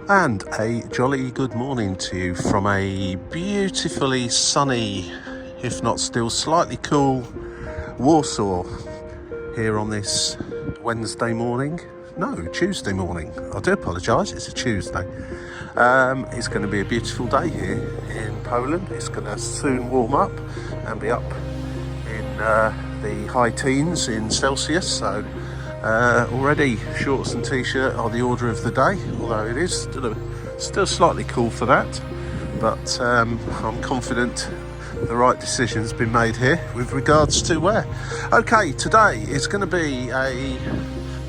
And a jolly good morning to you from a beautifully sunny, if not still slightly cool, Warsaw here on this Wednesday morning. No, Tuesday morning. I do apologise, it's a Tuesday. It's going to be a beautiful day here in Poland. It's going to soon warm up and be up in the high teens in Celsius. So already shorts and t-shirt are the order of the day, although it is still slightly cool for that. But I'm confident the right decision's been made here with regards to wear. Okay, today is going to be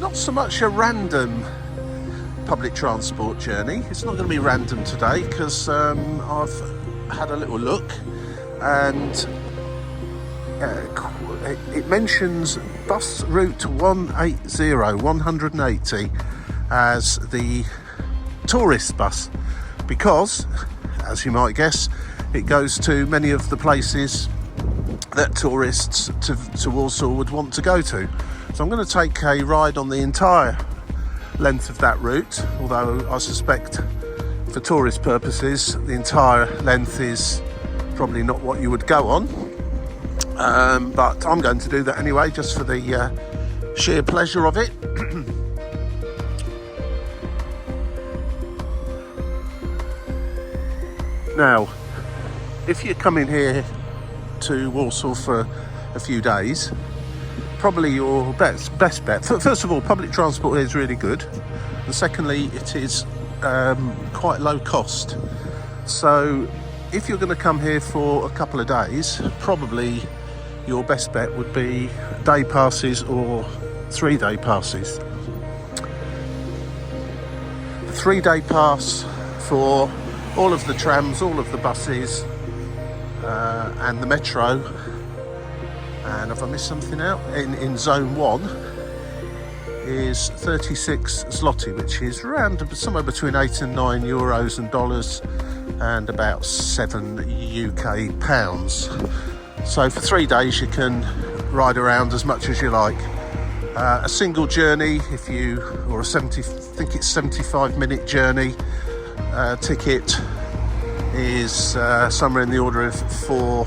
not so much a random public transport journey. It's not going to be random today because I've had a little look and it mentions bus route 180 as the tourist bus because, as you might guess, it goes to many of the places that tourists to Warsaw would want to go to. So I'm going to take a ride on the entire length of that route, although I suspect for tourist purposes the entire length is probably not what you would go on. But I'm going to do that anyway, just for the sheer pleasure of it. Now, if you're coming here to Warsaw for a few days, probably your best bet. First of all, public transport here is really good, and secondly, it is quite low cost. So if you're going to come here for a couple of days, probably your best bet would be day passes or 3-day passes. The 3-day pass for all of the trams, all of the buses, and the metro. And if I missed something out, in zone 1 is 36 zloty, which is around somewhere between 8 and 9 euros and dollars, and about 7 UK pounds. So for 3 days you can ride around as much as you like. A single journey, I think it's 75-minute journey ticket is somewhere in the order of 4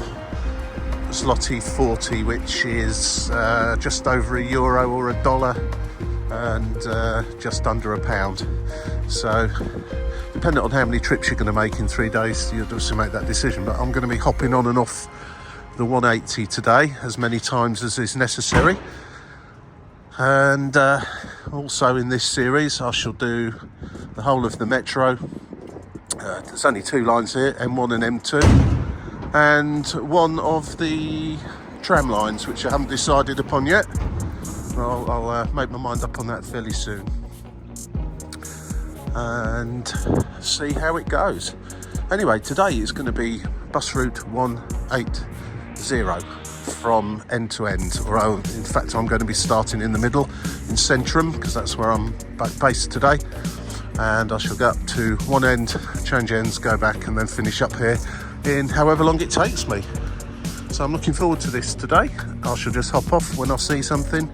zloty 40, which is just over €1 or $1 and just under £1. So depending on how many trips you're going to make in 3 days, you'll also make that decision. But I'm going to be hopping on and off the 180 today as many times as is necessary. And also in this series I shall do the whole of the metro. There's only 2 lines here, M1 and M2, and one of the tram lines, which I haven't decided upon yet. I'll make my mind up on that fairly soon and see how it goes. Anyway, today is going to be bus route 180 from end to end, or in fact I'm going to be starting in the middle in Centrum because that's where I'm based today, and I shall go up to one end, change ends, go back and then finish up here in however long it takes me. So I'm looking forward to this today. I shall just hop off when I see something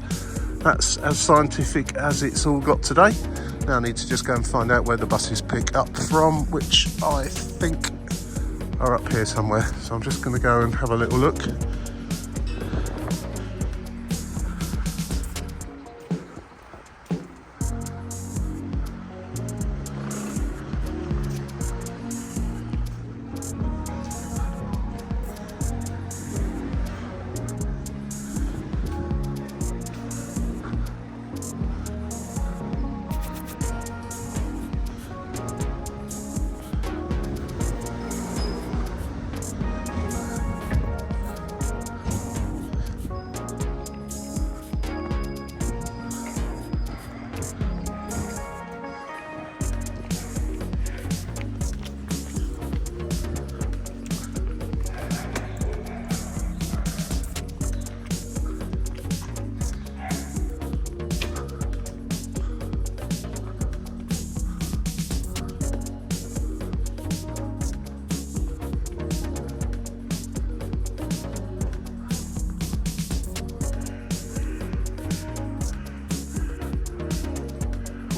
that's as scientific as it's all got today. Now I need to just go and find out where the buses pick up from, which I think are up here somewhere. So I'm just going to go and have a little look.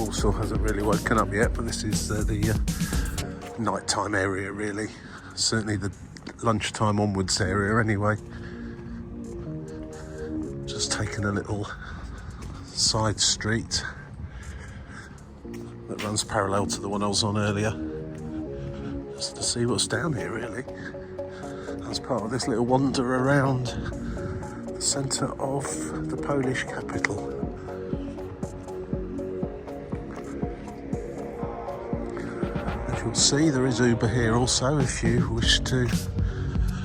Warsaw hasn't really woken up yet, but this is the nighttime area really. Certainly the lunchtime onwards area anyway. Just taking a little side street that runs parallel to the one I was on earlier, just to see what's down here really. As part of this little wander around the centre of the Polish capital. As you'll see, there is Uber here also if you wish to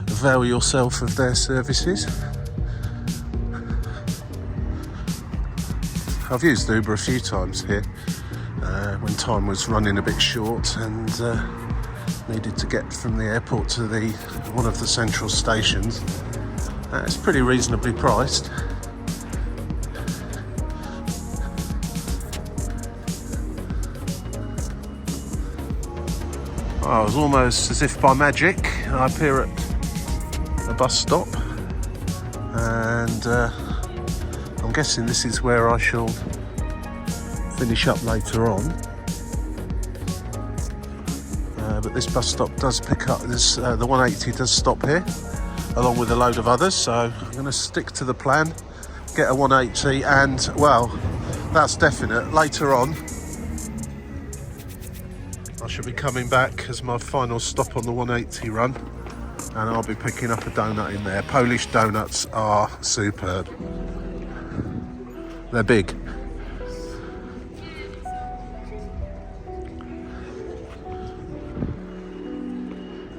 avail yourself of their services. I've used Uber a few times here when time was running a bit short and needed to get from the airport to one of the central stations. It's pretty reasonably priced. Oh, it was almost as if by magic I appear at a bus stop, and I'm guessing this is where I shall finish up later on. But this bus stop does pick up this. The 180 does stop here, along with a load of others. So I'm going to stick to the plan, get a 180, and well, that's definite. Later on, I shall be coming back as my final stop on the 180 run, and I'll be picking up a donut in there. Polish donuts are superb. They're big.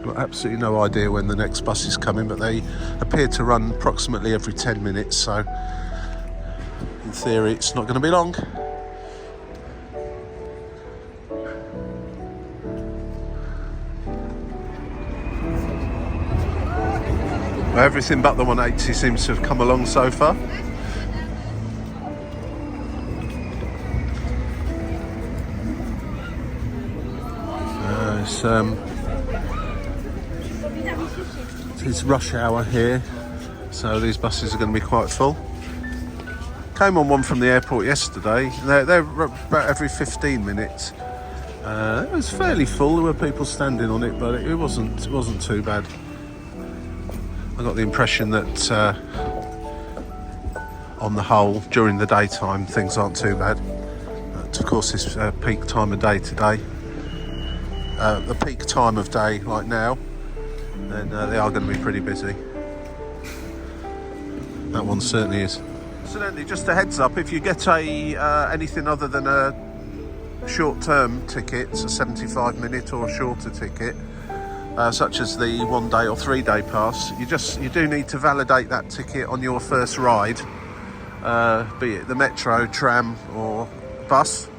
Got absolutely no idea when the next bus is coming, but they appear to run approximately every 10 minutes, so in theory it's not going to be long. Everything but the 180 seems to have come along so far. It's rush hour here, so these buses are going to be quite full. Came on one from the airport yesterday. They're about every 15 minutes. It was fairly full. There were people standing on it, but it wasn't too bad. I got the impression that on the whole, during the daytime, things aren't too bad. Of course, it's peak time of day today. The peak time of day like now, then they are going to be pretty busy. That one certainly is. Incidentally, just a heads up, if you get anything other than a short-term ticket, a 75-minute or shorter ticket, such as the 1 day or 3 day pass, you do need to validate that ticket on your first ride, be it the metro, tram or bus.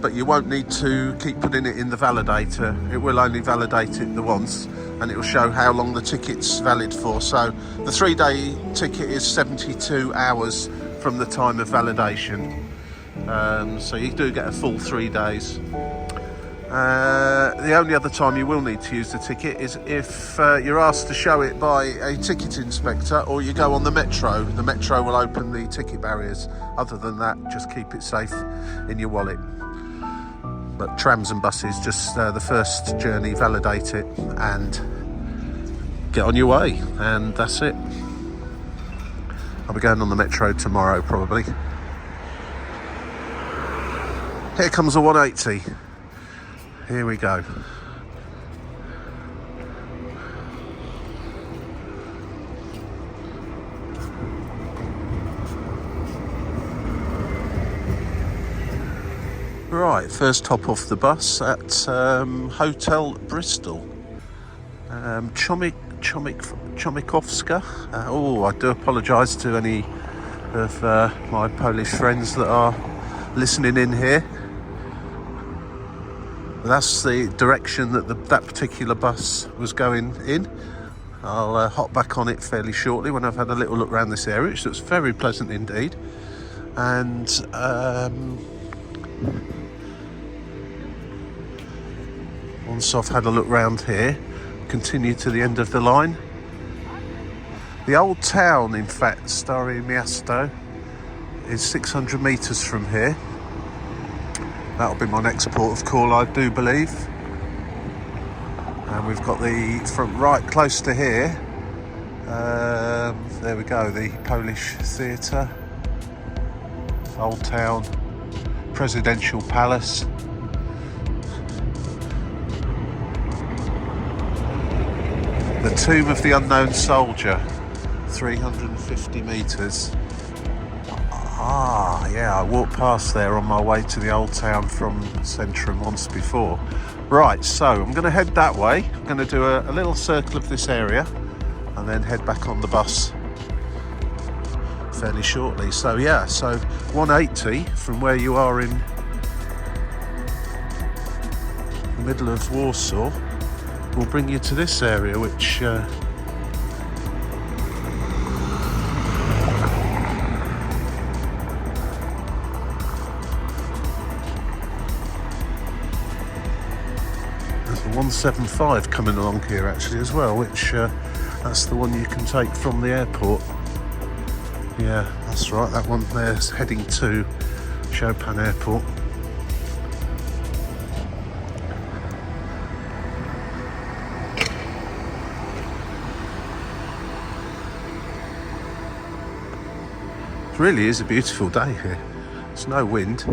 But you won't need to keep putting it in the validator. It will only validate it the once, and it will show how long the ticket's valid for. So the 3 day ticket is 72 hours from the time of validation. So you do get a full 3 days. The only other time you will need to use the ticket is if you're asked to show it by a ticket inspector, or you go on the metro. The metro will open the ticket barriers. Other than that, just keep it safe in your wallet. But trams and buses, just the first journey, validate it and get on your way, and that's it. I'll be going on the metro tomorrow probably. Here comes a 180. Here we go. Right, first hop off the bus at Hotel Bristol. Chomikovska. I do apologise to any of my Polish friends that are listening in here. That's the direction that that particular bus was going in. I'll hop back on it fairly shortly when I've had a little look around this area, which looks very pleasant indeed. And once I've had a look round here, continue to the end of the line. The old town, in fact, Stare Miasto, is 600 metres from here. That'll be my next port of call, I do believe. And we've got the front right close to here. There we go, the Polish Theatre, Old Town, Presidential Palace. The Tomb of the Unknown Soldier, 350 metres. Ah, yeah, I walked past there on my way to the Old Town from Centrum once before. Right, so I'm going to head that way. I'm going to do a little circle of this area and then head back on the bus fairly shortly. So yeah, so 180 from where you are in the middle of Warsaw will bring you to this area, which there's a 175 coming along here actually as well, which that's the one you can take from the airport. Yeah, that's right, that one there's heading to Chopin Airport. It really is a beautiful day here. There's no wind.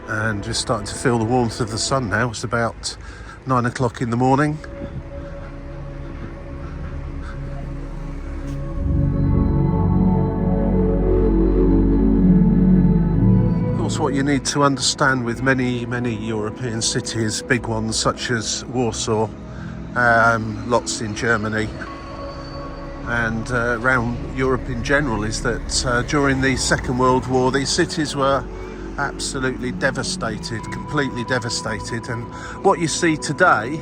And just starting to feel the warmth of the sun now. It's about 9 o'clock in the morning. What you need to understand with many European cities, big ones such as Warsaw, lots in Germany and around Europe in general, is that during the Second World War these cities were absolutely devastated, completely devastated, and what you see today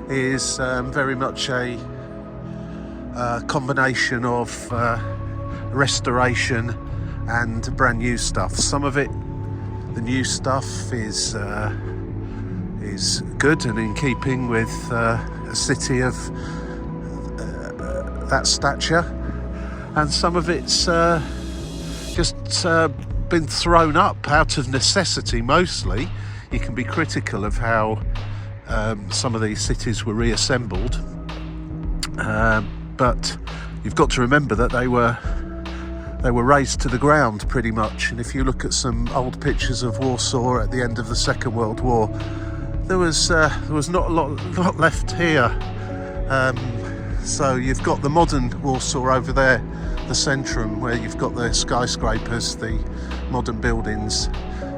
is very much a combination of restoration and brand new stuff. Some of it, the new stuff, is good and in keeping with a city of that stature, and some of it's just been thrown up out of necessity mostly. You can be critical of how some of these cities were reassembled, but you've got to remember that they were razed to the ground pretty much. And if you look at some old pictures of Warsaw at the end of the Second World War, there was not a lot left here. So you've got the modern Warsaw over there, the Centrum, where you've got the skyscrapers, the modern buildings.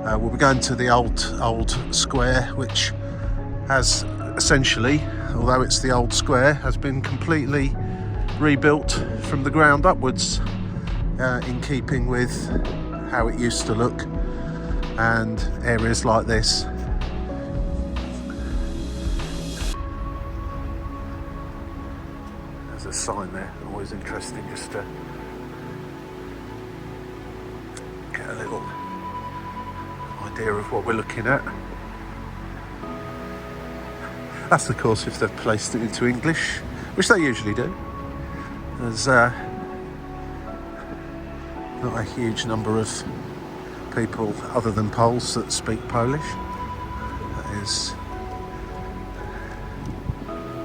We'll be going to the old square, which has essentially, although it's the old square, has been completely rebuilt from the ground upwards. In keeping with how it used to look, and areas like this. There's a sign there, always interesting just to get a little idea of what we're looking at. That's of course if they've placed it into English, which they usually do. There's not a huge number of people other than Poles that speak Polish.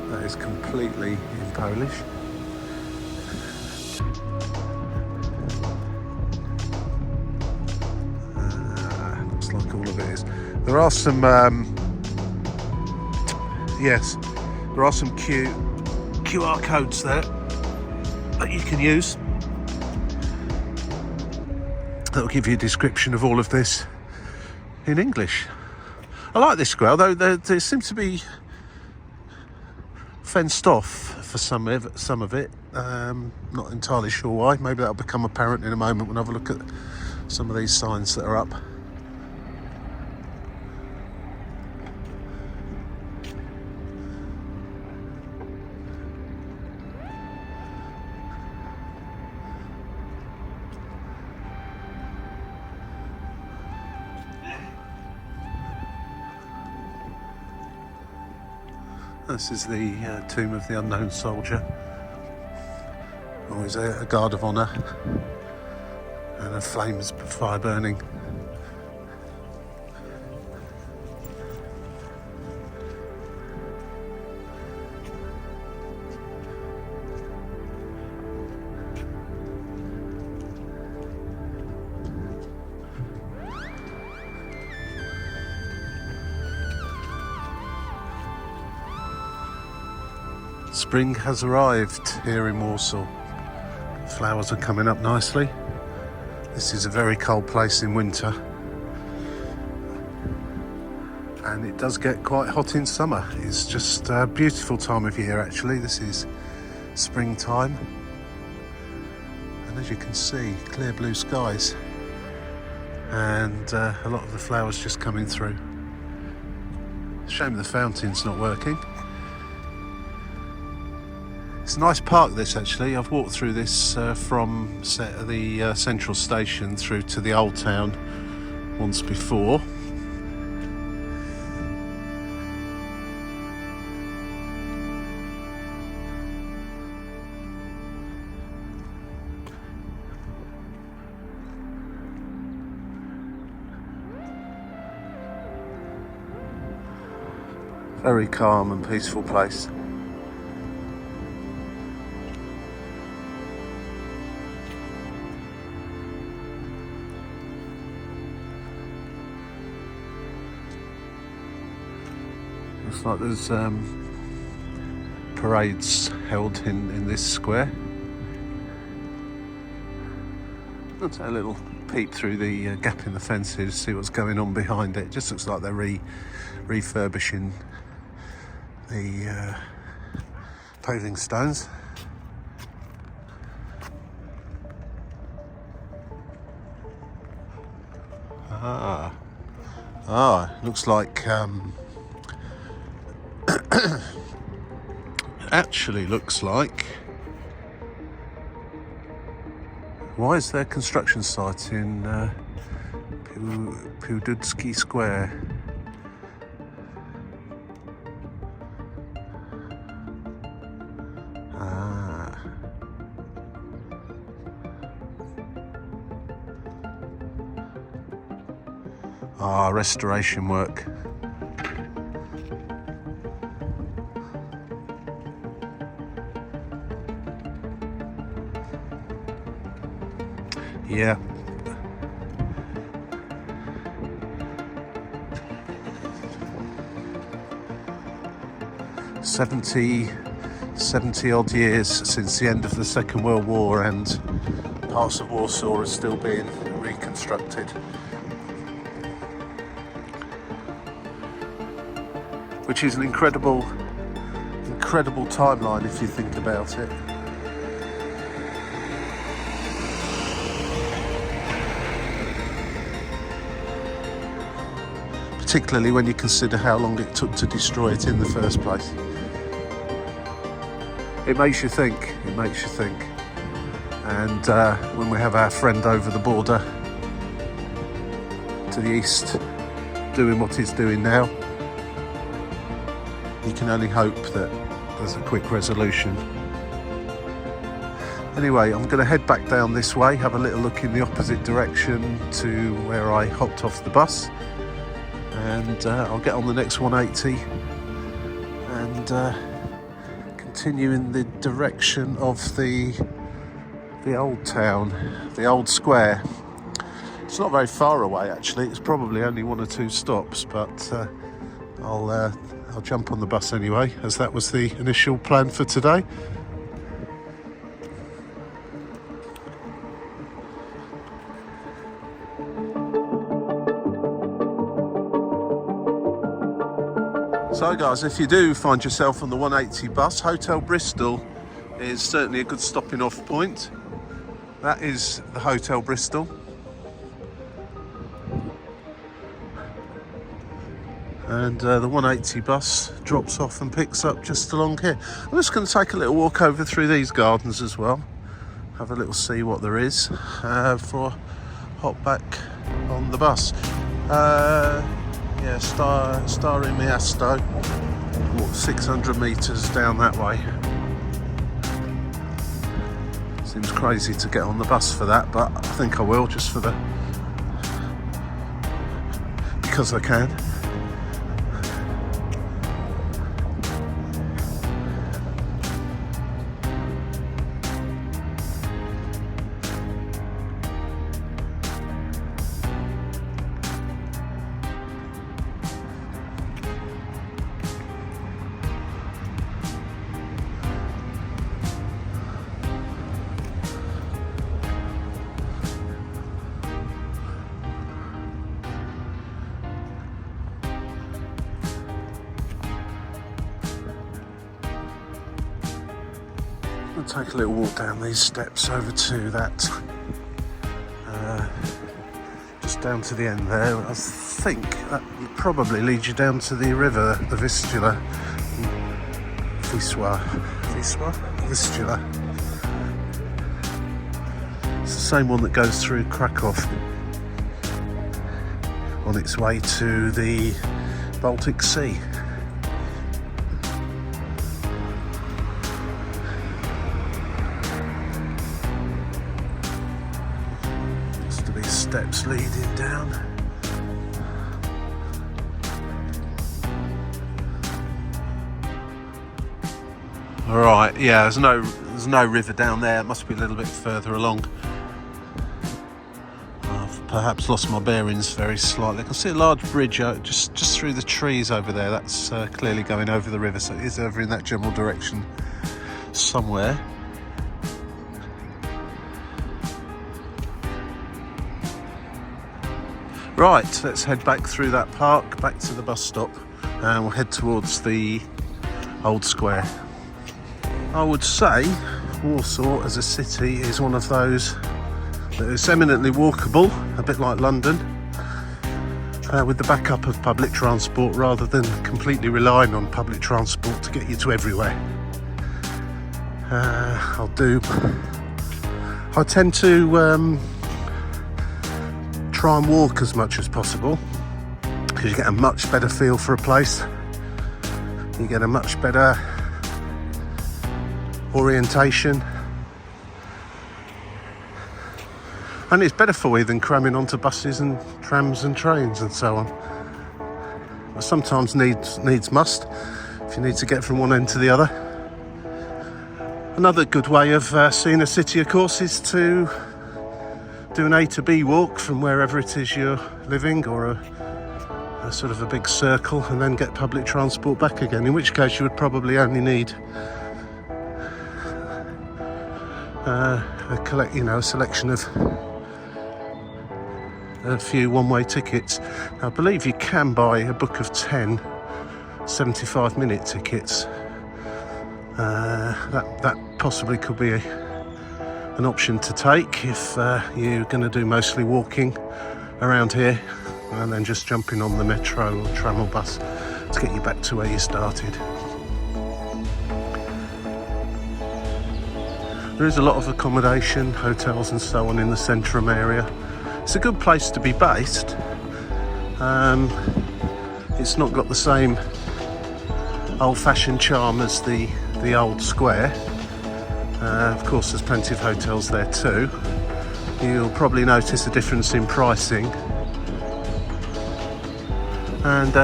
That is completely in Polish. Looks like all of it is. There are some yes, there are some QR codes there that you can use. That'll give you a description of all of this in English. I like this square, although there seems to be fenced off for some of it. Not entirely sure why. Maybe that'll become apparent in a moment when I have a look at some of these signs that are up. This is the Tomb of the Unknown Soldier. Always a guard of honour and a flames fire burning. Spring has arrived here in Warsaw. Flowers are coming up nicely. This is a very cold place in winter, and it does get quite hot in summer. It's just a beautiful time of year actually. This is springtime, and as you can see, clear blue skies, and a lot of the flowers just coming through. Shame the fountain's not working. It's a nice park this actually. I've walked through this from the central station through to the old town once before. Very calm and peaceful place. Looks like there's parades held in this square. I'll take a little peep through the gap in the fence here to see what's going on behind it. It just looks like they're refurbishing the paving stones. Looks like actually looks like, why is there a construction site in Piłsudski Square? Restoration work. Yeah. Seventy odd years since the end of the Second World War, and parts of Warsaw are still being reconstructed. Which is an incredible timeline if you think about it. Particularly when you consider how long it took to destroy it in the first place. It makes you think, And when we have our friend over the border to the east doing what he's doing now, you can only hope that there's a quick resolution. Anyway, I'm going to head back down this way, have a little look in the opposite direction to where I hopped off the bus, and I'll get on the next 180 and continue in the direction of the old town, the old square. It's not very far away actually, it's probably only 1 or 2 stops, but I'll jump on the bus anyway, as that was the initial plan for today. So guys, if you do find yourself on the 180 bus, Hotel Bristol is certainly a good stopping off point. That is the Hotel Bristol. And the 180 bus drops off and picks up just along here. I'm just going to take a little walk over through these gardens as well. Have a little see what there is before I hop back on the bus. Yeah, Stare Miasto, 600 metres down that way. Seems crazy to get on the bus for that, but I think I will, just because I can. We'll take a little walk down these steps over to that, just down to the end there. I think that probably leads you down to the river, the Vistula. Vistula. It's the same one that goes through Krakow on its way to the Baltic Sea. Just to be steps leading down. Alright, yeah, there's no river down there. It must be a little bit further along. I've perhaps lost my bearings very slightly. I can see a large bridge just through the trees over there. That's clearly going over the river, so it is over in that general direction somewhere. Right, let's head back through that park, back to the bus stop, and we'll head towards the old square. I would say Warsaw as a city is one of those that is eminently walkable, a bit like London, with the backup of public transport rather than completely relying on public transport to get you to everywhere. I tend to try and walk as much as possible because you get a much better feel for a place. You get a much better orientation, and it's better for you than cramming onto buses and trams and trains and so on. But sometimes needs must if you need to get from one end to the other. Another good way of seeing a city, of course, is to do an A to B walk from wherever it is you're living, or a sort of a big circle, and then get public transport back again, in which case you would probably only need a selection of a few one-way tickets. I believe you can buy a book of 10 75-minute tickets. That possibly could be an option to take if you're going to do mostly walking around here, and then just jumping on the metro or tram or bus to get you back to where you started. There is a lot of accommodation, hotels and so on in the Centrum area. It's a good place to be based. It's not got the same old-fashioned charm as the old square. Of course, there's plenty of hotels there too. You'll probably notice a difference in pricing. And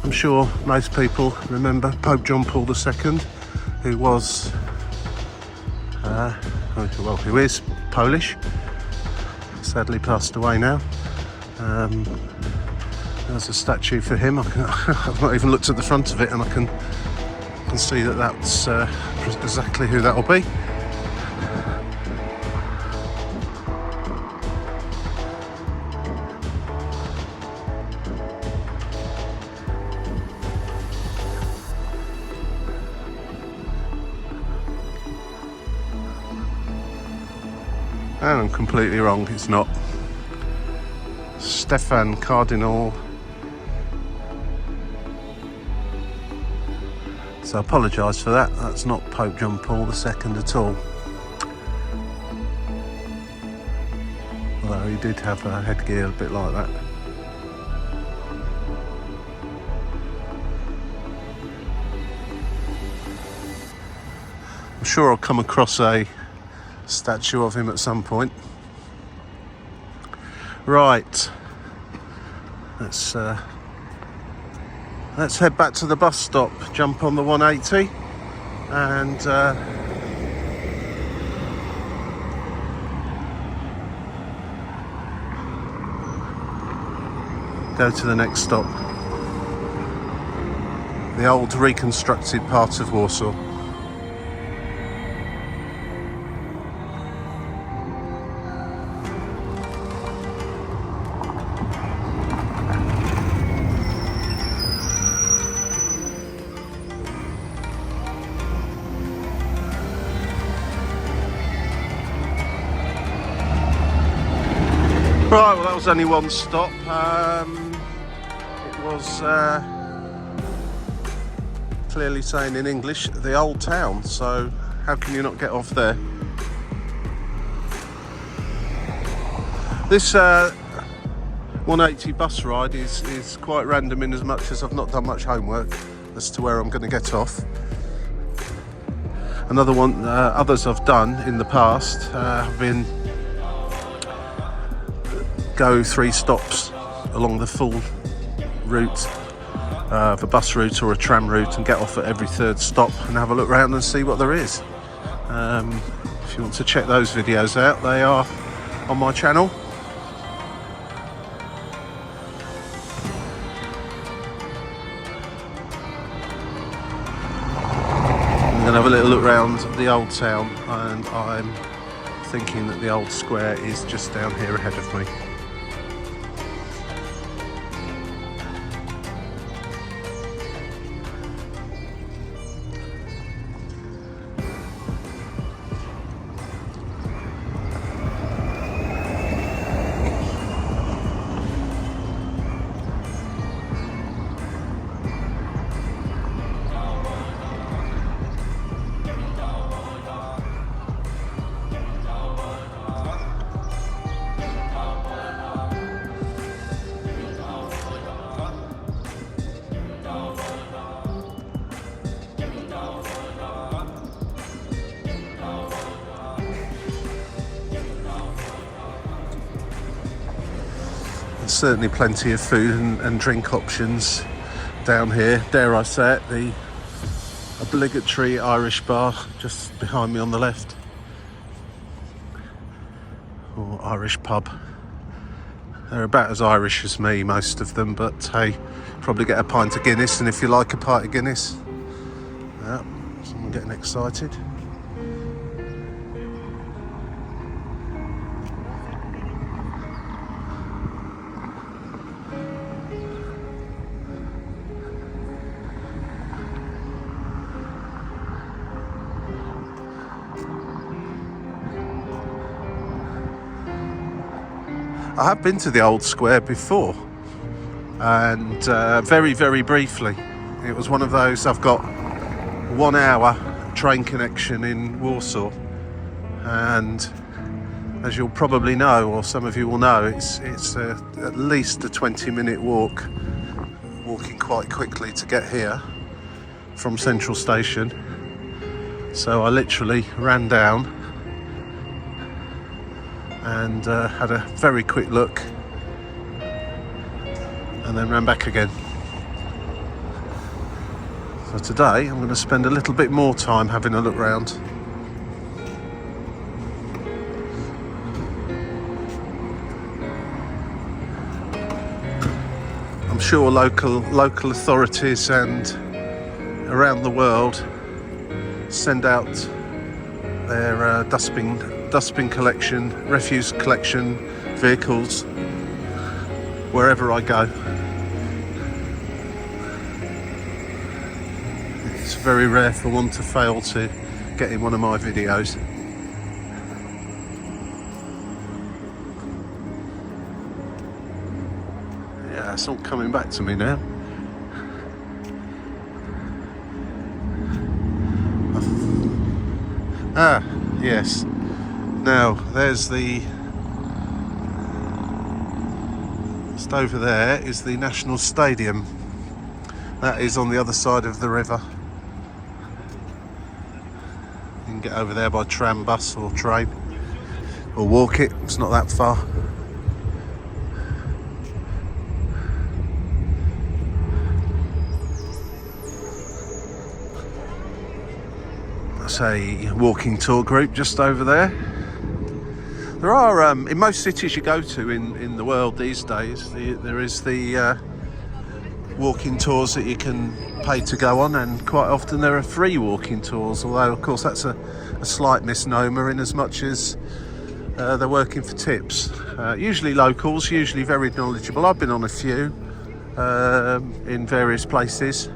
I'm sure most people remember Pope John Paul II, who was who is Polish, sadly passed away now. There's a statue for him. I've not even looked at the front of it, and I can see that's exactly who that will be. And I'm completely wrong, it's not. Stefan Cardinal. So I apologise for that. That's not Pope John Paul II at all. Although he did have a headgear a bit like that. I'm sure I'll come across a statue of him at some point. Right, let's head back to the bus stop, jump on the 180 and go to the next stop, the old reconstructed part of Warsaw. Right, well that was only one stop. It was clearly saying in English, the old town, so how can you not get off there? This 180 bus ride is quite random in as much as I've not done much homework as to where I'm going to get off. Another one, others I've done in the past have been go 3 stops along the full route of a bus route or a tram route and get off at every 3rd stop and have a look around and see what there is. If you want to check those videos out, they are on my channel. I'm going to have a little look around the old town, and I'm thinking that the old square is just down here ahead of me. Certainly plenty of food and drink options down here. Dare I say it, the obligatory Irish bar just behind me on the left, or Irish pub. They're about as Irish as me, most of them, but hey, probably get a pint of Guinness, and if you like a pint of Guinness, yeah, someone getting excited. I have been to the old square before, and very, very briefly. It was one of those, I've got 1 hour train connection in Warsaw, and as you'll probably know, or some of you will know, it's at least a 20-minute walk, walking quite quickly to get here from Central Station. So I literally ran down and had a very quick look and then ran back again. So today I'm going to spend a little bit more time having a look round. I'm sure local authorities and around the world send out their dustbin collection, refuse collection vehicles wherever I go. It's very rare for one to fail to get in one of my videos. Yeah, it's all coming back to me now. Ah, yes. Now, there's just over there is the National Stadium. That is on the other side of the river. You can get over there by tram, bus or train, or walk it, it's not that far. That's a walking tour group just over there. There are, in most cities you go to in the world these days, there is the walking tours that you can pay to go on, and quite often there are free walking tours, although of course that's a slight misnomer in as much as they're working for tips. Usually locals, usually very knowledgeable. I've been on a few in various places,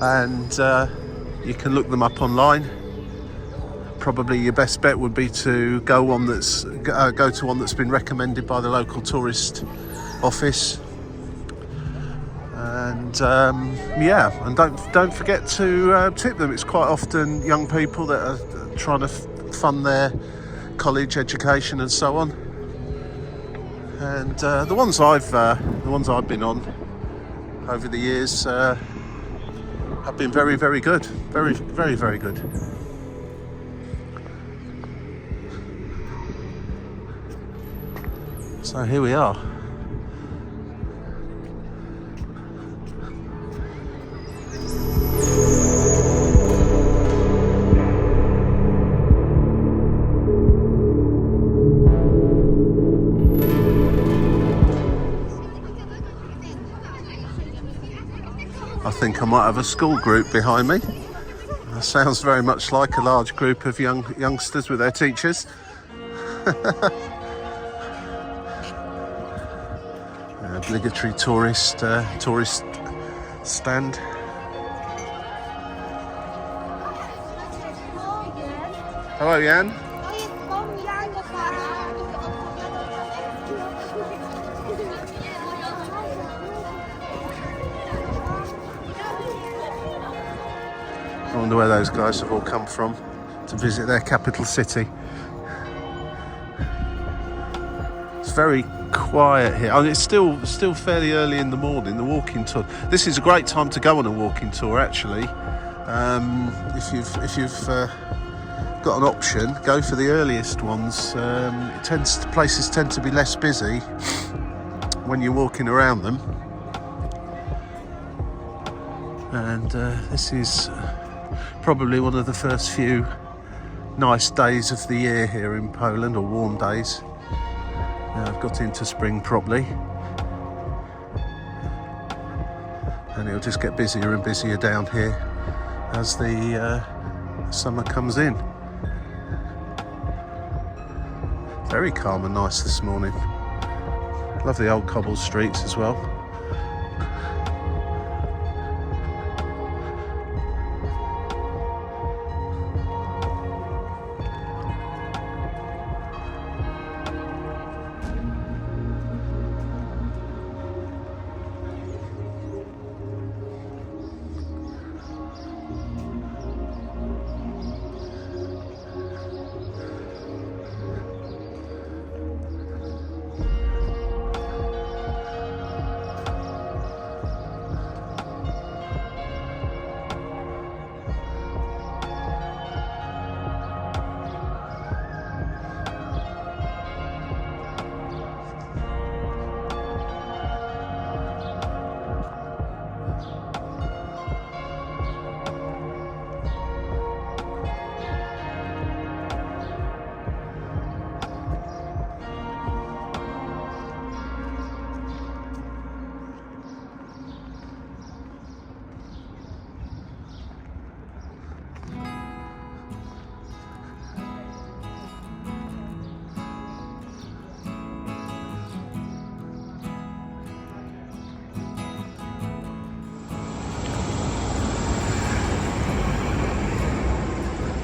and you can look them up online. probably your best bet would be to go to one that's been recommended by the local tourist office. And and don't forget to tip them. It's quite often young people that are trying to fund their college education and so on. And the ones I've been on over the years have been very, very good. Very, very, very good. So here we are. I think I might have a school group behind me. That sounds very much like a large group of youngsters with their teachers. Obligatory tourist stand. Hello, Jan. I wonder where those guys have all come from to visit their capital city. It's very quiet here. I mean, it's still fairly early in the morning. The walking tour. This is a great time to go on a walking tour, actually. If you've got an option, go for the earliest ones. Places tend to be less busy when you're walking around them. And this is probably one of the first few nice days of the year here in Poland, or warm days. I've got into spring properly, and it'll just get busier and busier down here as the summer comes in. Very calm and nice this morning. Love the old cobbled streets as well.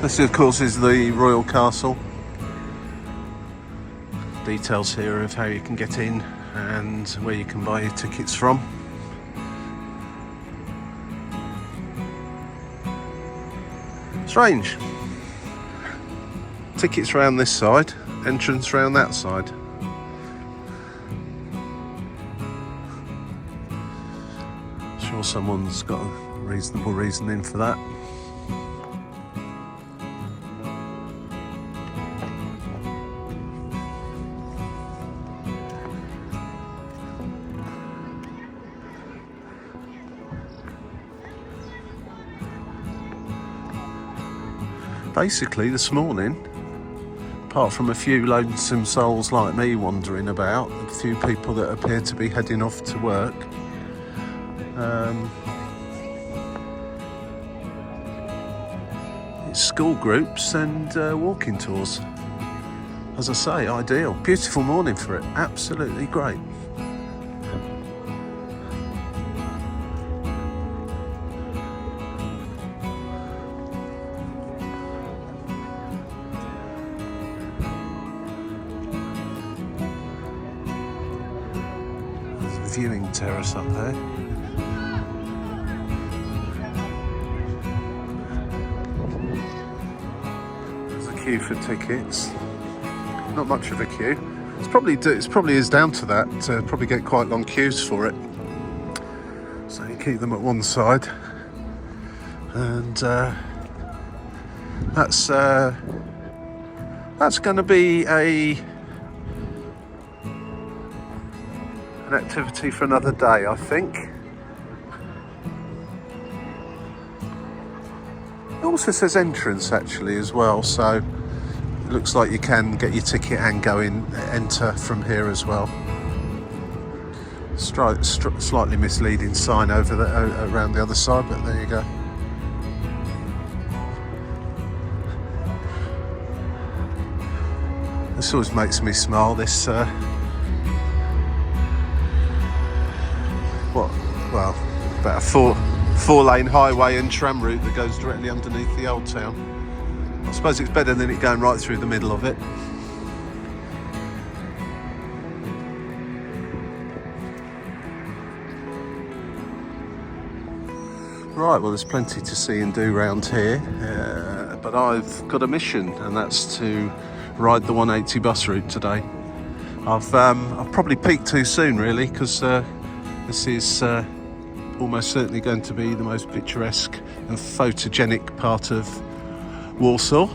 This, of course, is the Royal Castle. Details here of how you can get in and where you can buy your tickets from. Strange. Tickets round this side, entrance round that side. Sure someone's got a reasonable reasoning for that. Basically, this morning, apart from a few lonesome souls like me wandering about, a few people that appear to be heading off to work, it's school groups and walking tours. As I say, ideal. Beautiful morning for it. Absolutely great. viewing terrace up there. There's a queue for tickets. Not much of a queue. It's probably is down to that. Probably get quite long queues for it. So you keep them at one side, and that's going to be an activity for another day, I think. It also says entrance actually as well, so it looks like you can get your ticket and go in, enter from here as well. Slightly misleading sign over around the other side, but there you go. This always makes me smile, this about a four-lane highway and tram route that goes directly underneath the old town. I suppose it's better than it going right through the middle of it. Right, well, there's plenty to see and do around here, but I've got a mission, and that's to ride the 180 bus route today. I've probably peaked too soon, really, because this is almost certainly going to be the most picturesque and photogenic part of Warsaw,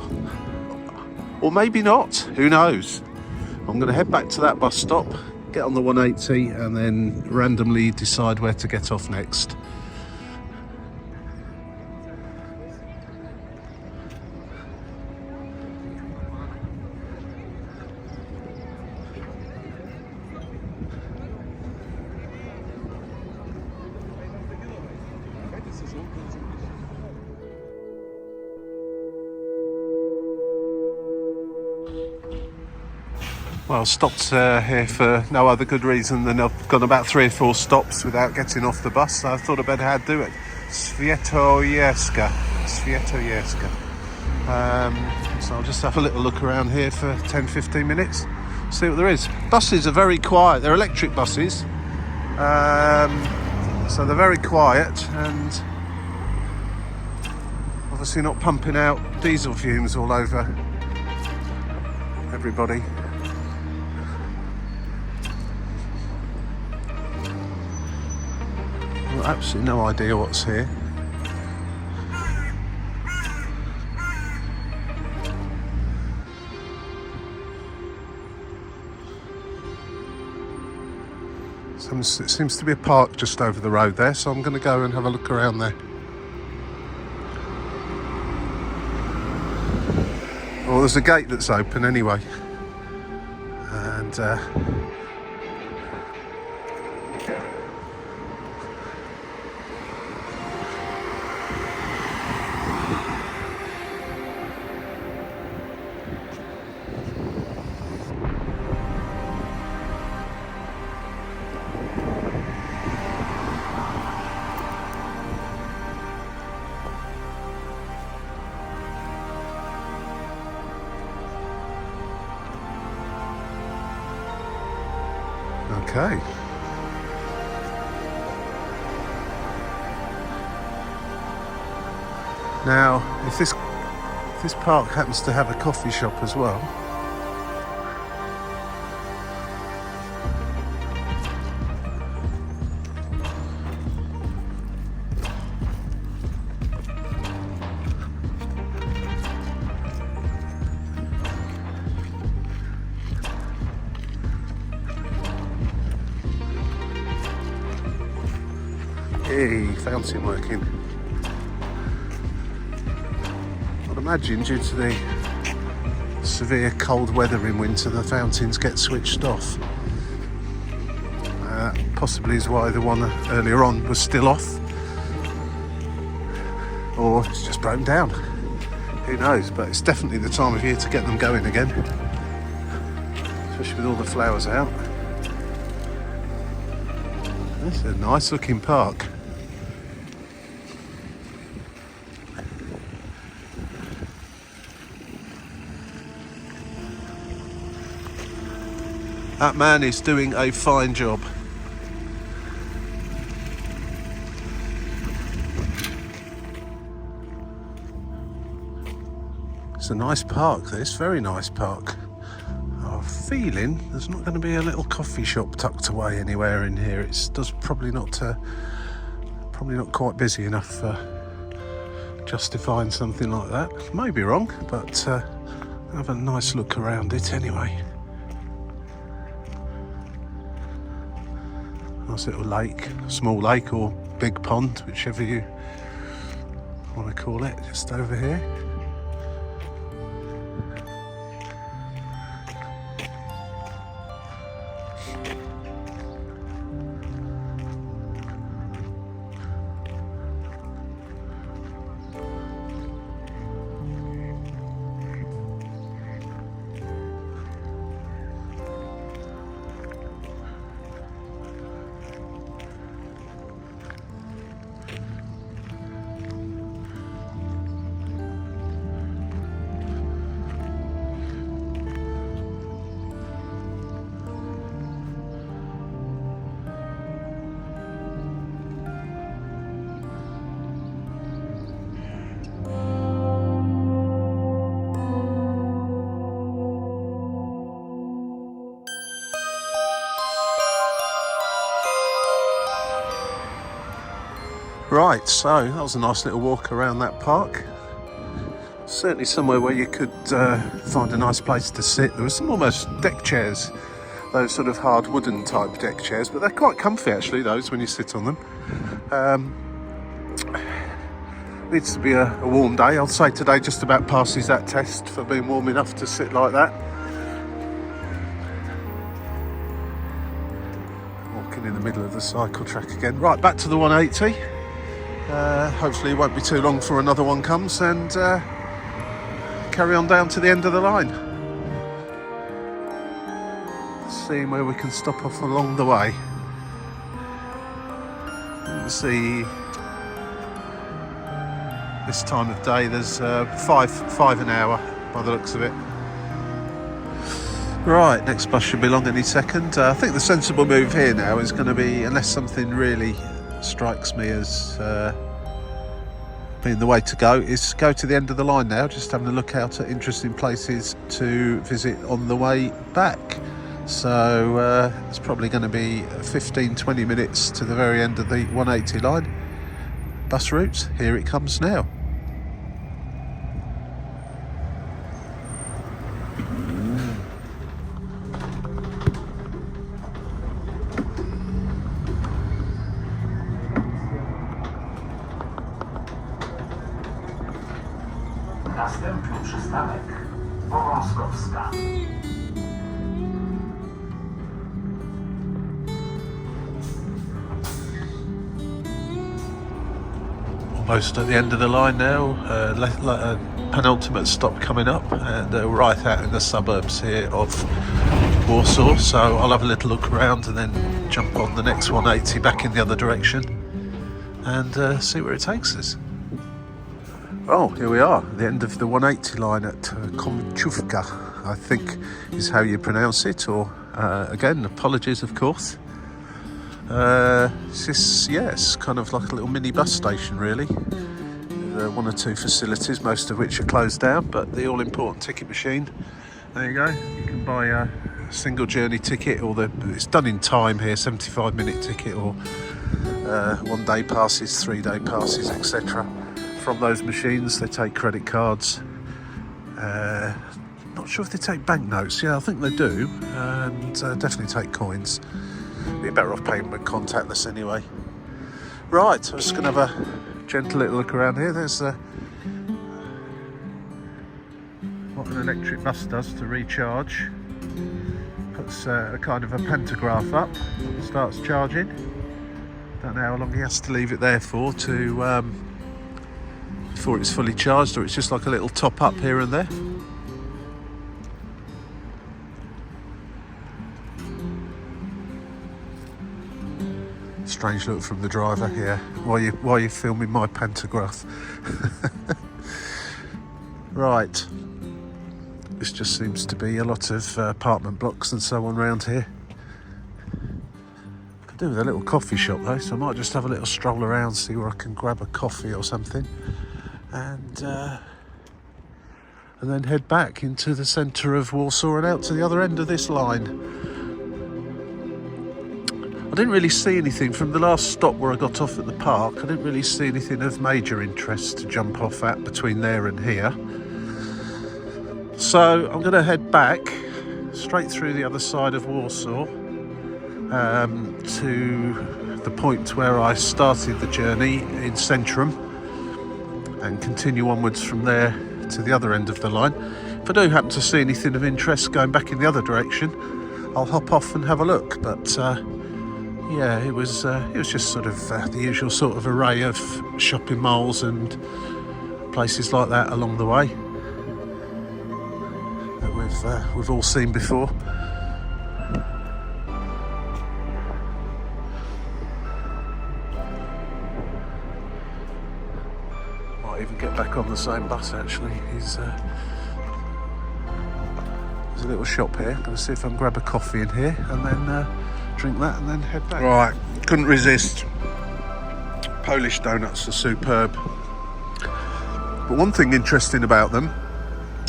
or maybe not, who knows. I'm going to head back to that bus stop, get on the 180, and then randomly decide where to get off next. Well, stopped here for no other good reason than I've gone about 3 or 4 stops without getting off the bus, so I thought I'd better how to do it. Świętojerska. So I'll just have a little look around here for 10-15 minutes, see what there is. Buses are very quiet. They're electric buses, so they're very quiet and obviously not pumping out diesel fumes all over everybody. Absolutely no idea what's here. It seems to be a park just over the road there, so I'm going to go and have a look around there. Well, there's a gate that's open anyway, and okay. Now, if this park happens to have a coffee shop as well, hey, fountain working. I'd imagine due to the severe cold weather in winter, the fountains get switched off. Possibly is why the one earlier on was still off, or it's just broken down. Who knows? But it's definitely the time of year to get them going again, especially with all the flowers out. This is a nice looking park. That man is doing a fine job. It's a nice park, this, very nice park. I'm feeling there's not going to be a little coffee shop tucked away anywhere in here. It's probably not quite busy enough for justifying something like that. May be wrong, but have a nice look around it anyway. Nice little lake, small lake or big pond, whichever you want to call it, just over here. Right, so that was a nice little walk around that park. Certainly somewhere where you could find a nice place to sit. There were some almost deck chairs, those sort of hard wooden type deck chairs, but they're quite comfy actually, those, when you sit on them. Needs to be a warm day. I'll say today just about passes that test for being warm enough to sit like that. Walking in the middle of the cycle track again. Right, back to the 180. Hopefully it won't be too long before another one comes, and carry on down to the end of the line. Seeing where we can stop off along the way. You see, this time of day there's five an hour by the looks of it. Right, next bus should be along any second. I think the sensible move here now is going to be, unless something really strikes me as being the way to go, is go to the end of the line now, just having a look out at interesting places to visit on the way back. So it's probably going to be 15-20 minutes to the very end of the 180 line. Bus route, here it comes now. Następny przystanek Obowiązkowska. Almost at the end of the line now, penultimate stop coming up, and right out in the suburbs here of Warsaw, so I'll have a little look around and then jump on the next 180 back in the other direction and see where it takes us. Oh, here we are, the end of the 180 line at commuters, I think is how you pronounce it, or again, apologies of course. It's kind of like a little mini bus station really. One or two facilities, most of which are closed down, but the all-important ticket machine, there you go. You can buy a single journey ticket, or it's done in time here, 75-minute ticket, or 1 day passes, 3 day passes, etc. From those machines. They take credit cards. Not sure if they take banknotes. Yeah, I think they do, and definitely take coins. Be better off paying with contactless anyway. Right, I'm just going to have a gentle little look around here. There's what an electric bus does to recharge. Puts a kind of a pantograph up, starts charging. Don't know how long he has to leave it there for to before it's fully charged, or it's just like a little top up here and there. Strange look from the driver here. Why are you filming my pantograph? Right. This just seems to be a lot of apartment blocks and so on around here. Could do with a little coffee shop though, so I might just have a little stroll around, see where I can grab a coffee or something, and and then head back into the centre of Warsaw and out to the other end of this line. I didn't really see anything from the last stop where I got off at the park. I didn't really see anything of major interest to jump off at between there and here. So I'm going to head back straight through the other side of Warsaw to the point where I started the journey in Centrum, and continue onwards from there to the other end of the line. If I do happen to see anything of interest going back in the other direction, I'll hop off and have a look. But yeah, it was just sort of the usual sort of array of shopping malls and places like that along the way that we've all seen before. Might even get back on the same bus actually. There's a little shop here. I'm going to see if I can grab a coffee in here and then drink that and then head back. Right, couldn't resist. Polish donuts are superb. But one thing interesting about them,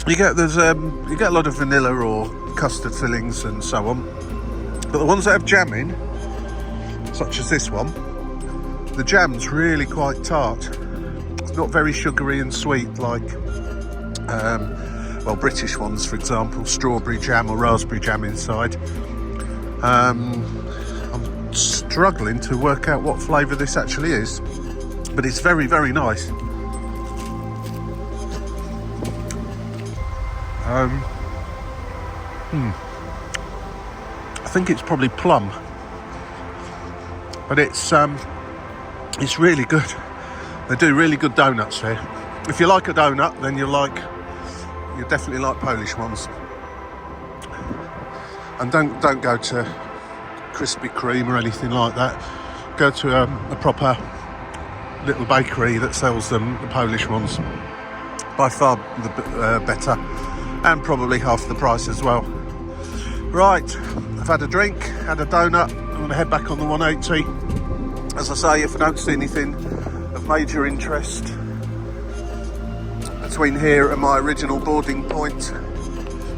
you get a lot of vanilla or custard fillings and so on. But the ones that have jam in, such as this one, the jam's really quite tart. It's not very sugary and sweet like well, British ones, for example, strawberry jam or raspberry jam inside. I'm struggling to work out what flavour this actually is, but it's very, very nice. I think it's probably plum, but it's really good. They do really good donuts here. If you like a donut, then you definitely like Polish ones. And don't go to Krispy Kreme or anything like that. Go to a proper little bakery that sells them, the Polish ones. By far the better, and probably half the price as well. Right, I've had a drink, had a donut. I'm going to head back on the 180. As I say, if I don't see anything of major interest between here and my original boarding point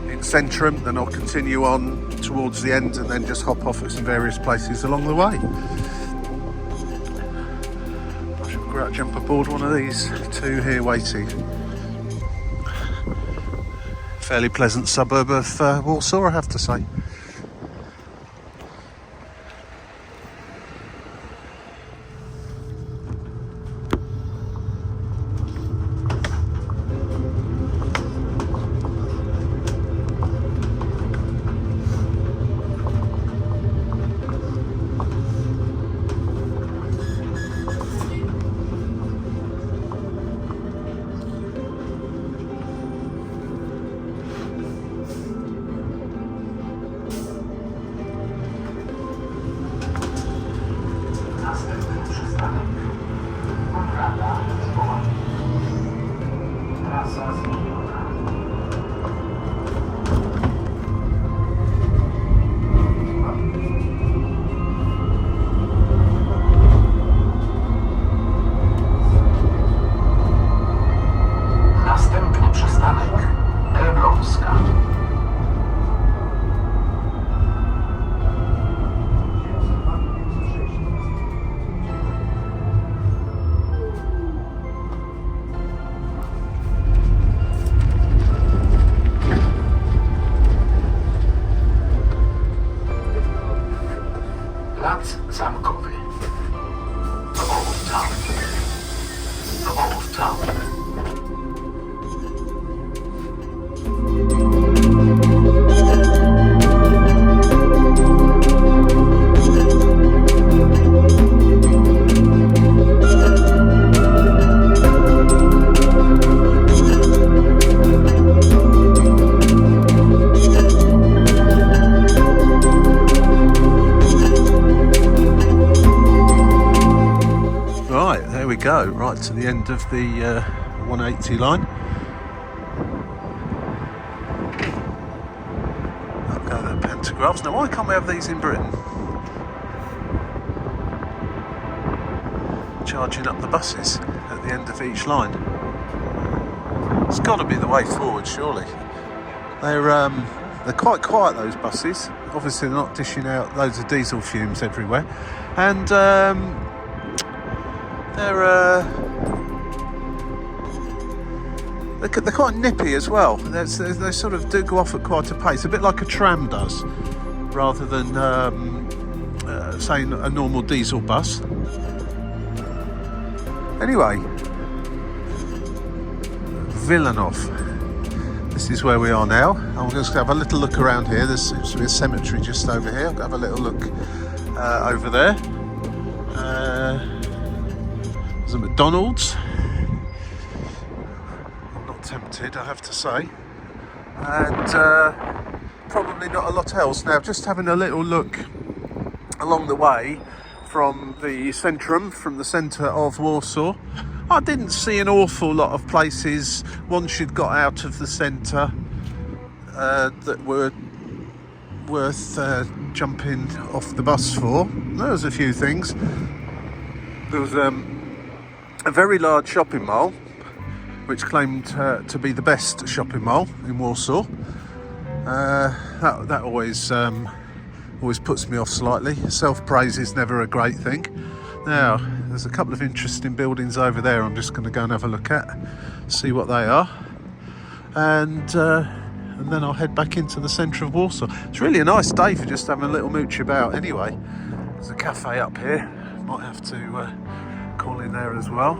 in Centrum, then I'll continue on towards the end and then just hop off at some various places along the way. I shall go out, jump aboard one of these two here waiting. Fairly pleasant suburb of Warsaw, I have to say. Go right to the end of the 180 line. I'll go the pantographs. Now, why can't we have these in Britain? Charging up the buses at the end of each line. It's got to be the way forward, surely. They're quite quiet, those buses. Obviously they're not dishing out loads of diesel fumes everywhere, and they're quite nippy as well. They sort of do go off at quite a pace, a bit like a tram does, rather than say a normal diesel bus. Anyway, Wilanów. This is where we are now. I'm just going to have a little look around here. There seems to be a cemetery just over here. I'll have a little look over there. There's a McDonald's. I'm not tempted, I have to say. And probably not a lot else. Now, just having a little look along the way from the centrum, from the centre of Warsaw. I didn't see an awful lot of places once you'd got out of the centre that were worth jumping off the bus for. There was a few things. There was a very large shopping mall which claimed to be the best shopping mall in Warsaw. That always puts me off slightly. Self-praise is never a great thing. Now, there's a couple of interesting buildings over there I'm just going to go and have a look at, see what they are, and then I'll head back into the centre of Warsaw. It's really a nice day for just having a little mooch about anyway. There's a cafe up here, might have to call in there as well.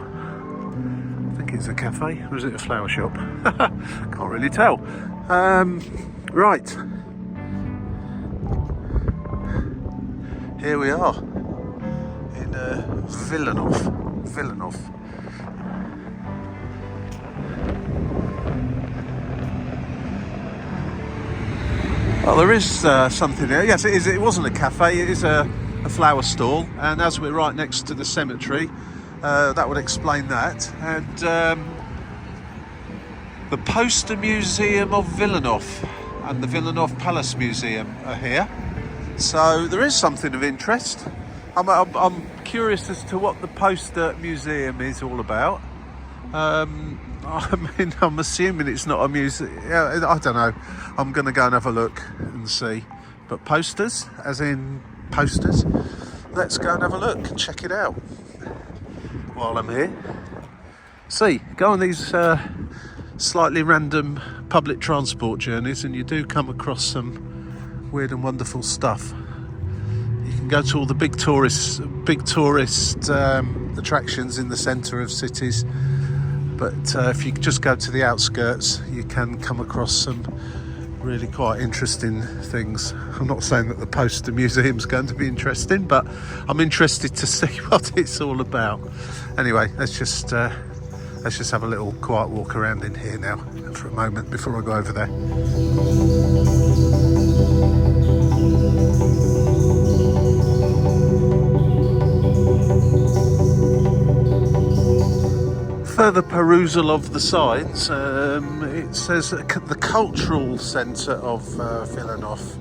I think it's a cafe, or is it a flower shop? Can't really tell. Right, here we are. Wilanów. Well, there is something there. Yes, it is. It wasn't a cafe. It is a flower stall, and as we're right next to the cemetery, that would explain that. And the Poster Museum of Wilanów and the Wilanów Palace Museum are here, so there is something of interest. I'm curious as to what the Poster Museum is all about. I mean, I'm assuming it's not a museum. I don't know. I'm going to go and have a look and see. But posters, as in posters, let's go and have a look and check it out while I'm here. See, go on these slightly random public transport journeys and you do come across some weird and wonderful stuff. Go to all the big tourist attractions in the centre of cities, but if you just go to the outskirts you can come across some really quite interesting things. I'm not saying that the Poster Museum's going to be interesting, but I'm interested to see what it's all about. Anyway, let's just have a little quiet walk around in here now for a moment before I go over there. Further perusal of the signs, it says the cultural centre of Wilanów.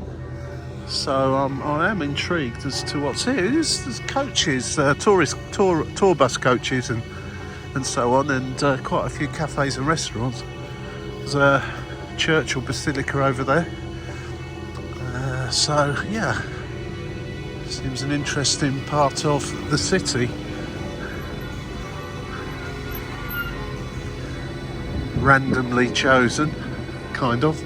So I am intrigued as to what's here. There's coaches, tour bus coaches and so on, and quite a few cafes and restaurants. There's a church or basilica over there. So yeah, seems an interesting part of the city. Randomly chosen, kind of.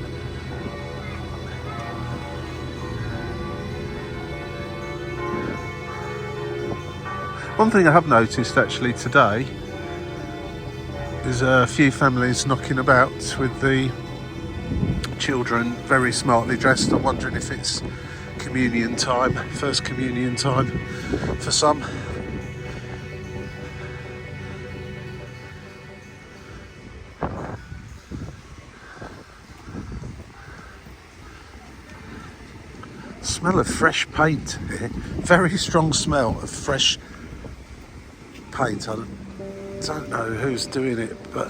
One thing I have noticed actually today is a few families knocking about with the children very smartly dressed. I'm wondering if it's communion time, first communion time for some. Smell of fresh paint here. Very strong smell of fresh paint. I don't know who's doing it, but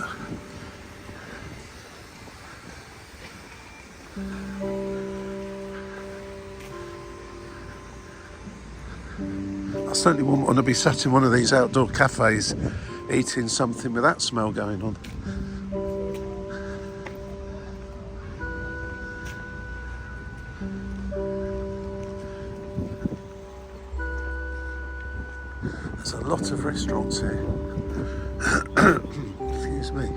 I certainly wouldn't want to be sat in one of these outdoor cafes eating something with that smell going on. There's a lot of restaurants here. Excuse me.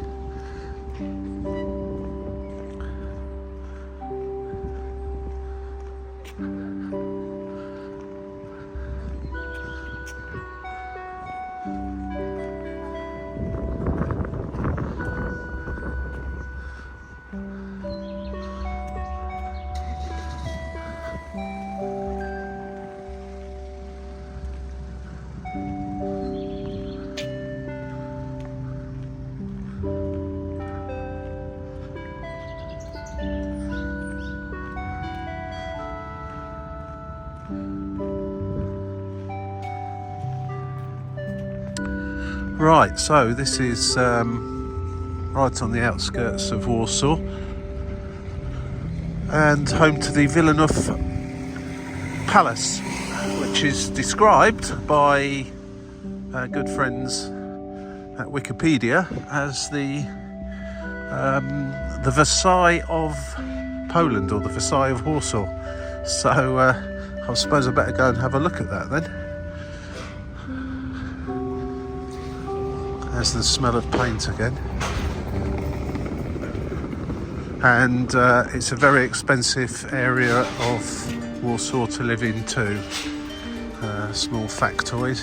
Right, so this is right on the outskirts of Warsaw and home to the Wilanów Palace, which is described by good friends at Wikipedia as the Versailles of Poland, or the Versailles of Warsaw. So I suppose I better go and have a look at that then. There's the smell of paint again. And it's a very expensive area of Warsaw to live in too. Small factoid.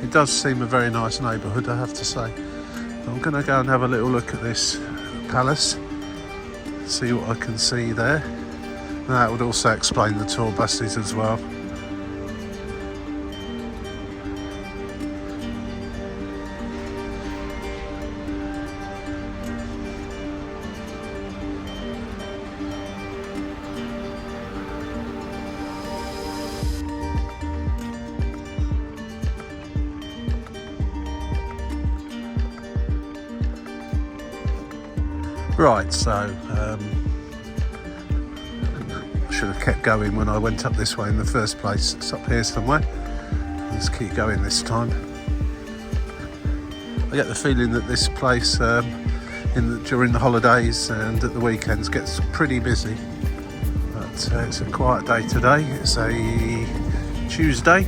It does seem a very nice neighbourhood, I have to say. I'm going to go and have a little look at this palace, see what I can see there. And that would also explain the tour buses as well. Right, so I should have kept going when I went up this way in the first place. It's up here somewhere. Let's keep going this time. I get the feeling that this place during the holidays and at the weekends gets pretty busy. But it's a quiet day today. It's a Tuesday.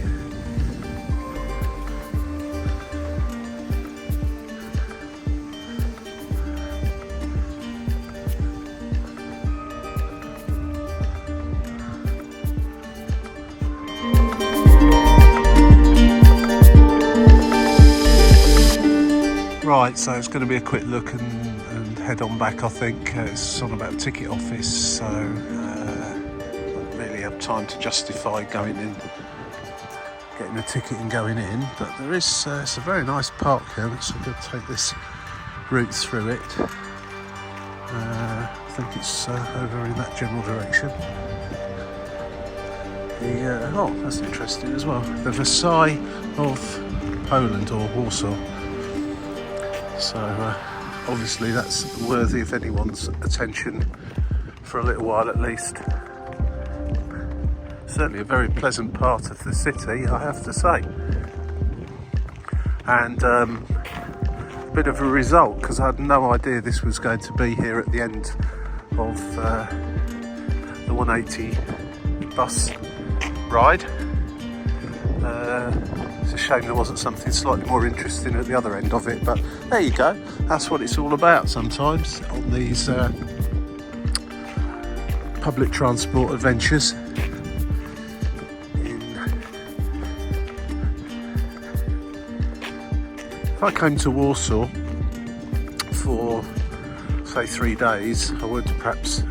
Right, so it's going to be a quick look and head on back, I think. It's on about ticket office, so I don't really have time to justify going in, getting a ticket and going in, but there is, it's a very nice park here. Let's take this route through it. I think it's over in that general direction. Oh, that's interesting as well. The Versailles of Poland, or Warsaw. So obviously that's worthy of anyone's attention for a little while at least. Certainly a very pleasant part of the city, I have to say. And a bit of a result, because I had no idea this was going to be here at the end of the 180 bus ride. It's a shame there wasn't something slightly more interesting at the other end of it, but there you go. That's what it's all about sometimes on these public transport adventures. If I came to Warsaw for, say, 3 days, I would perhaps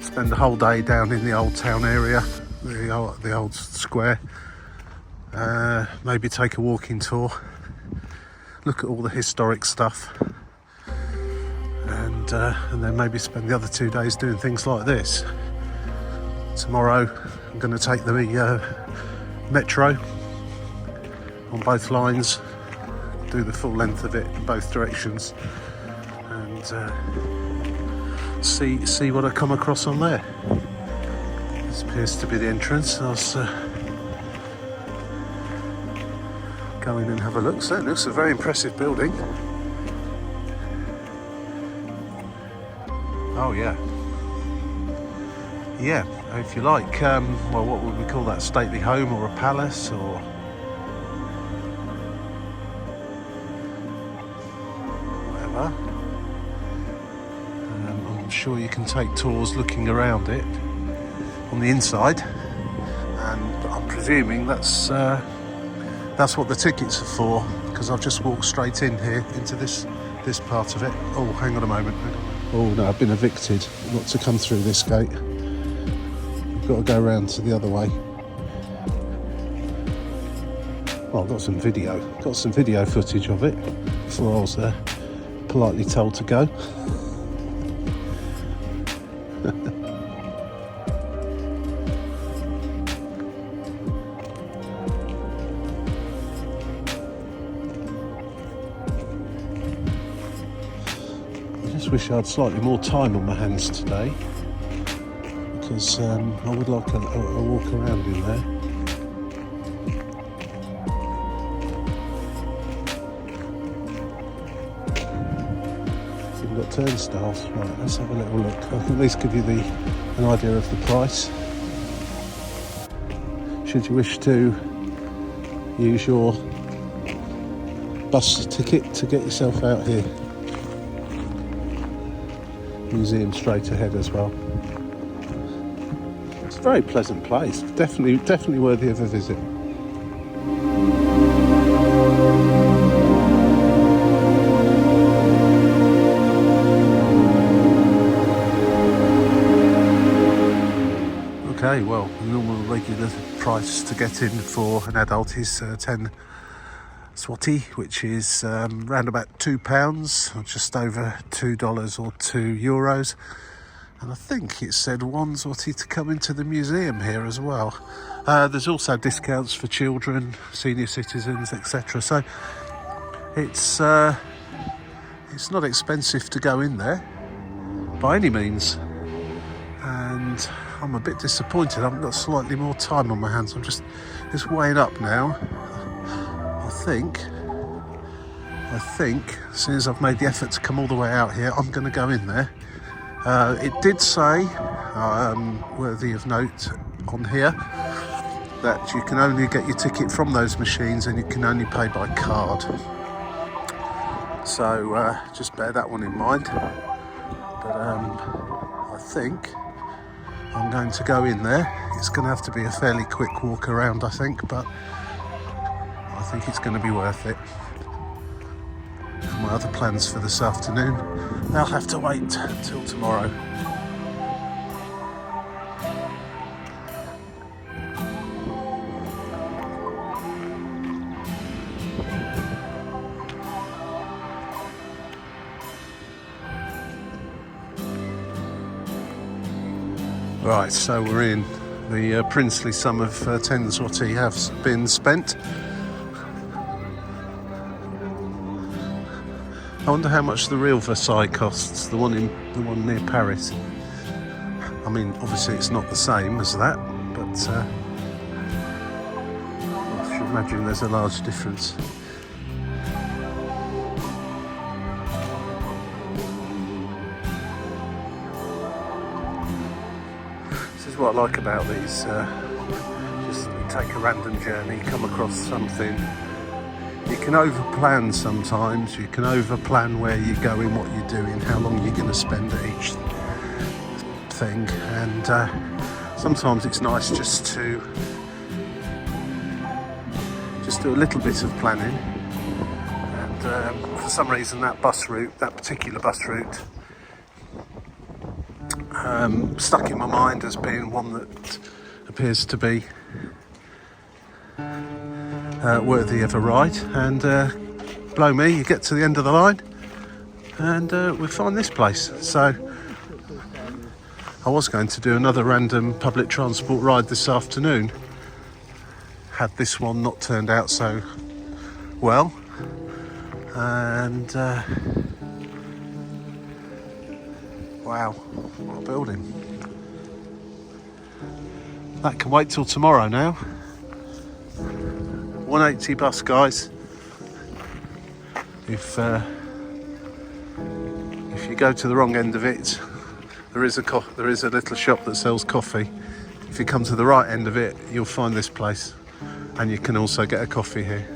spend the whole day down in the old town area, the old square. Maybe take a walking tour, look at all the historic stuff, and then maybe spend the other 2 days doing things like this. Tomorrow I'm going to take the metro on both lines, do the full length of it in both directions, and see what I come across on there. This appears to be the entrance. Go in and have a look. So it looks a very impressive building. Oh yeah, if you like, well, what would we call that, stately home or a palace, or rover. I'm sure you can take tours looking around it on the inside, and I'm presuming that's what the tickets are for, because I've just walked straight in here into this part of it. Oh, hang on a moment. Oh no, I've been evicted not to come through this gate. I've got to go around to the other way. Well, I've got some video footage of it before I was politely told to go. I just wish I had slightly more time on my hands today, because I would like a walk around in there. You've got turnstiles. Right, let's have a little look. I can at least give you an idea of the price. Should you wish to use your bus ticket to get yourself out here. Museum straight ahead as well. It's a very pleasant place. Definitely worthy of a visit. Okay, well, the normal regular price to get in for an adult is 10 Swati, which is round about £2, or just over $2 or €2. And I think it said 1 Swati to come into the museum here as well. There's also discounts for children, senior citizens, etc. So it's not expensive to go in there by any means. And I'm a bit disappointed. I've got slightly more time on my hands. I'm just weighing up now. I think as soon as I've made the effort to come all the way out here, I'm going to go in there. It did say, worthy of note on here, that you can only get your ticket from those machines and you can only pay by card. So just bear that one in mind. But I think I'm going to go in there. It's going to have to be a fairly quick walk around, I think, but I think it's going to be worth it. My other plans for this afternoon, they'll have to wait till tomorrow. Right, so we're in. The princely sum of 10 Swati has been spent. I wonder how much the real Versailles costs, the one near Paris. I mean, obviously it's not the same as that, but I should imagine there's a large difference. This is what I like about these. Just take a random journey, come across something. You can over-plan sometimes. You can over-plan where you're going, what you're doing, how long you're going to spend at each thing. And sometimes it's nice just to do a little bit of planning. And for some reason that particular bus route, stuck in my mind as being one that appears to be worthy of a ride, and blow me, you get to the end of the line and we find this place. So I was going to do another random public transport ride this afternoon had this one not turned out so well, and wow, what a building. That can wait till tomorrow now. 180 bus, guys. If you go to the wrong end of it, there is a little shop that sells coffee. If you come to the right end of it, you'll find this place, and you can also get a coffee here.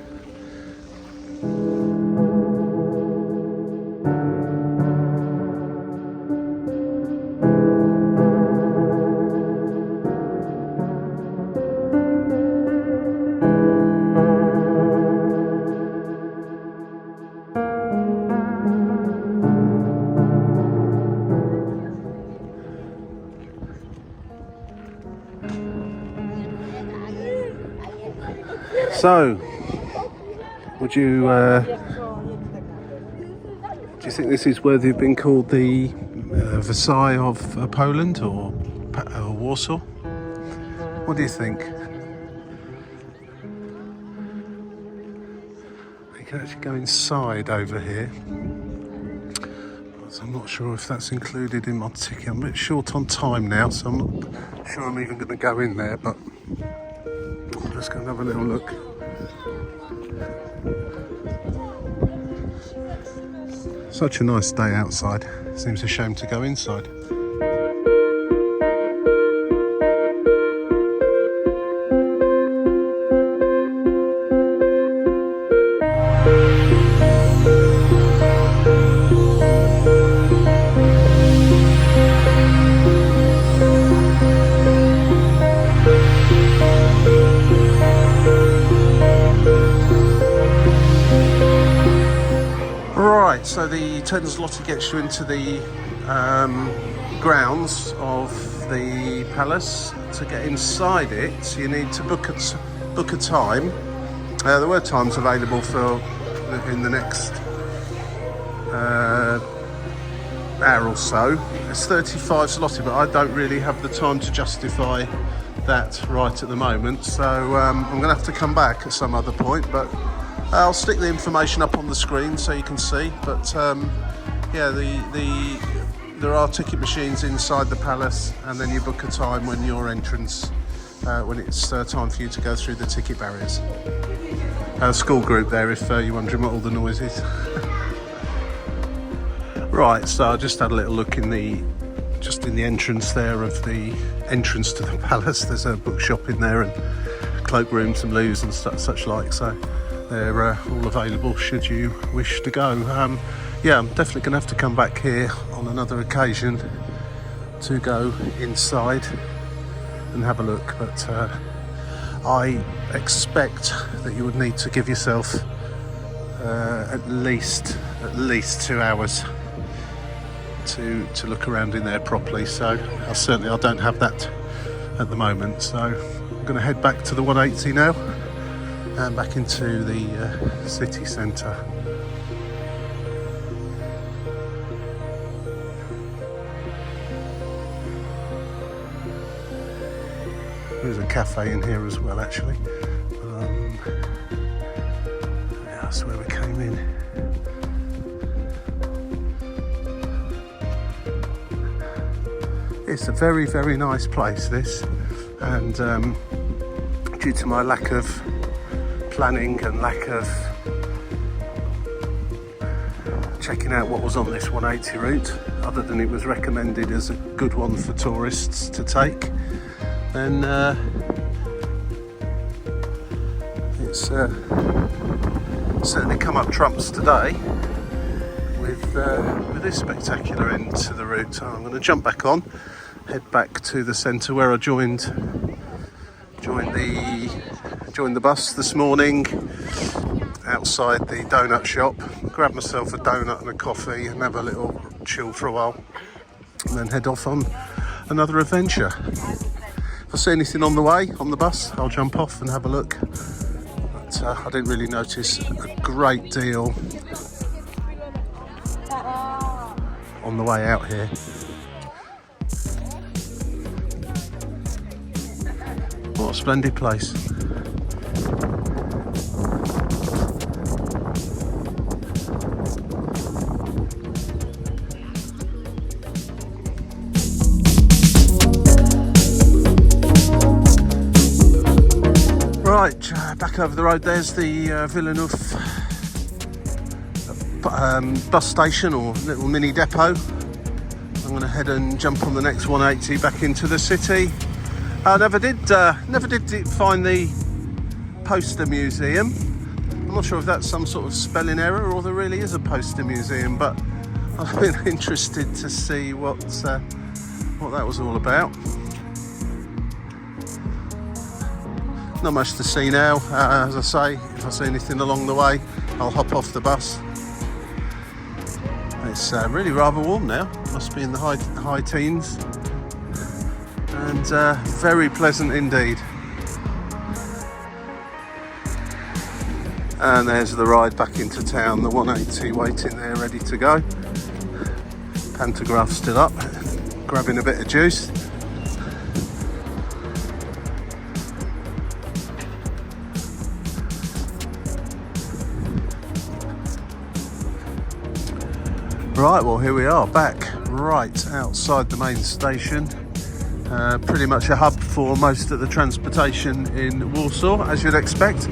So, would you do you think this is worthy of being called the Versailles of Poland or Warsaw? What do you think? You can actually go inside over here. So I'm not sure if that's included in my ticket. I'm a bit short on time now, so I'm not sure I'm even going to go in there, but I'm just going to have a little look. Such a nice day outside. Seems a shame to go inside. Right, so the turner's lottery gets you into the grounds of the palace. To get inside it, you need to book a time. There were times available for in the next hour or so. It's 35 zloty, but I don't really have the time to justify that right at the moment. So I'm going to have to come back at some other point, but I'll stick the information up on the screen so you can see. But yeah, there are ticket machines inside the palace, and then you book a time when your entrance, when it's time for you to go through the ticket barriers. School group there, if you're wondering what all the noise is. Right, so I just had a little look in the entrance there of the entrance to the palace. There's a bookshop in there and cloakrooms and loos and such like. So they're all available should you wish to go. Yeah, I'm definitely going to have to come back here on another occasion to go inside and have a look. But I expect that you would need to give yourself at least 2 hours to look around in there properly. So I don't have that at the moment. So I'm going to head back to the 180 now and back into the city centre. There's a cafe in here as well, actually. Yeah, that's where we came in. It's a very, very nice place, this, and due to my lack of planning and lack of checking out what was on this 180 route, other than it was recommended as a good one for tourists to take, then it's certainly come up trumps today with this spectacular end to the route. So I'm going to jump back on, head back to the centre where I joined the bus this morning outside the donut shop, grab myself a donut and a coffee and have a little chill for a while, and then head off on another adventure. If I see anything on the way on the bus, I'll jump off and have a look, but I didn't really notice a great deal on the way out here. What a splendid place. Right, back over the road, there's the Wilanów bus station, or little mini depot. I'm going to head and jump on the next 180 back into the city. I never did find the poster museum. I'm not sure if that's some sort of spelling error or there really is a poster museum, but I've been interested to see what that was all about. Not much to see now. As I say, if I see anything along the way, I'll hop off the bus. It's really rather warm now. Must be in the high teens, and very pleasant indeed. And there's the ride back into town, the 180 waiting there, ready to go. Pantograph still up, grabbing a bit of juice. Right, well here we are, back right outside the main station. Pretty much a hub for most of the transportation in Warsaw, as you'd expect.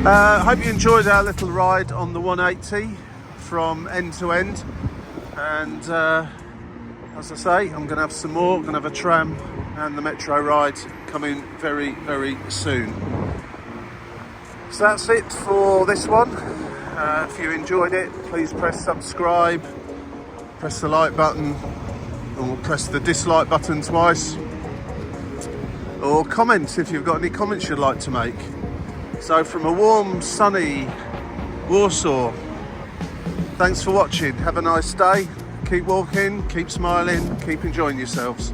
Hope you enjoyed our little ride on the 180 from end to end. And as I say, I'm going to have some more. I'm going to have a tram and the metro ride coming very, very soon. So that's it for this one. If you enjoyed it, please press subscribe, press the like button, or press the dislike button twice. Or comment if you've got any comments you'd like to make. So from a warm, sunny Warsaw, thanks for watching. Have a nice day. Keep walking, keep smiling, keep enjoying yourselves.